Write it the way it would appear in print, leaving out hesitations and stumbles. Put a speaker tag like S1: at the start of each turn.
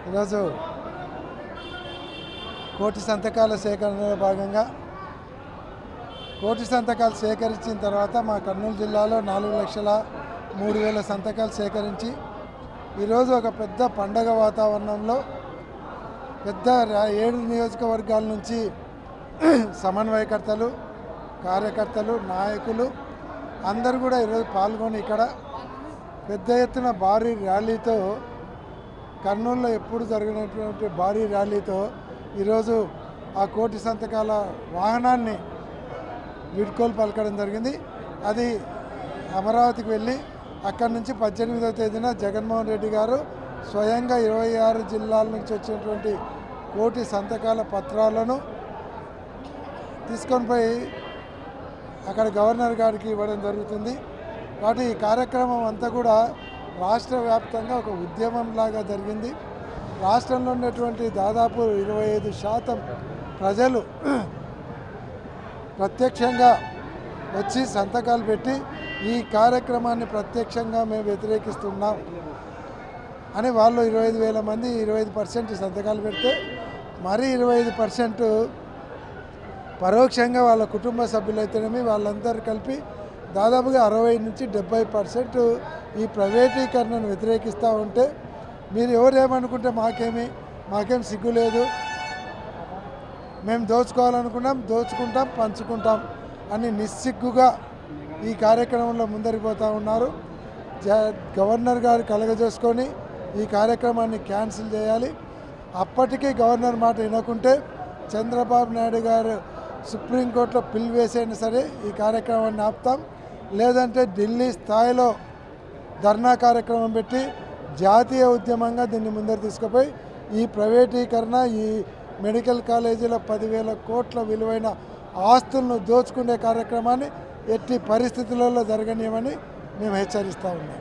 S1: ఈరోజు కోటి సంతకాల సేకరణలో భాగంగా కోటి సంతకాలు సేకరించిన తర్వాత మా కర్నూలు జిల్లాలో 4,03,000 సంతకాలు సేకరించి ఈరోజు ఒక పెద్ద పండగ వాతావరణంలో పెద్ద 7 నియోజకవర్గాల నుంచి సమన్వయకర్తలు, కార్యకర్తలు, నాయకులు అందరూ కూడా ఈరోజు పాల్గొని ఇక్కడ పెద్ద ఎత్తున భారీ ర్యాలీతో కర్నూలులో ఎప్పుడు జరిగినటువంటి భారీ ర్యాలీతో ఈరోజు ఆ కోటి సంతకాల వాహనాన్ని వీడ్కోలు పలకడం జరిగింది. అది అమరావతికి వెళ్ళి అక్కడి నుంచి 18వ తేదీన జగన్మోహన్ రెడ్డి గారు స్వయంగా 26 జిల్లాల నుంచి వచ్చినటువంటి కోటి సంతకాల పత్రాలను తీసుకొని పోయి అక్కడ గవర్నర్ గారికి ఇవ్వడం జరుగుతుంది. కాబట్టి ఈ కార్యక్రమం అంతా కూడా రాష్ట్ర వ్యాప్తంగా ఒక ఉద్యమంలాగా జరిగింది. రాష్ట్రంలో ఉన్నటువంటి దాదాపు 25% ప్రజలు ప్రత్యక్షంగా వచ్చి సంతకాలు పెట్టి ఈ కార్యక్రమాన్ని ప్రత్యక్షంగా మేము వ్యతిరేకిస్తున్నాం అని వాళ్ళు 25,000 మంది 25% సంతకాలు పెడితే మరి 25% పరోక్షంగా వాళ్ళ కుటుంబ సభ్యులైతేనేమి వాళ్ళందరూ కలిపి దాదాపుగా 60 నుంచి 70% ఈ ప్రైవేటీకరణను వ్యతిరేకిస్తూ ఉంటే మీరు ఎవరేమనుకుంటే మాకేం సిగ్గు లేదు, మేము దోచుకోవాలనుకున్నాం, దోచుకుంటాం, పంచుకుంటాం అని నిస్సిగ్గుగా ఈ కార్యక్రమంలో ముందరికి పోతూ ఉన్నారు. గవర్నర్ గారు కలగజేసుకొని ఈ కార్యక్రమాన్ని క్యాన్సిల్ చేయాలి. అప్పటికీ గవర్నర్ మాట వినకుంటే చంద్రబాబు నాయుడు గారు సుప్రీంకోర్టులో పిల్ వేసైనా సరే ఈ కార్యక్రమాన్ని ఆపుతాం, లేదంటే ఢిల్లీ స్థాయిలో ధర్నా కార్యక్రమం పెట్టి జాతీయ ఉద్యమంగా దీన్ని ముందరు తీసుకుపోయి ఈ ప్రైవేటీకరణ, ఈ మెడికల్ కాలేజీల 10,000 కోట్ల విలువైన ఆస్తులను దోచుకునే కార్యక్రమాన్ని ఎట్టి పరిస్థితులలో జరగనీయమని మేము హెచ్చరిస్తూ ఉన్నాం.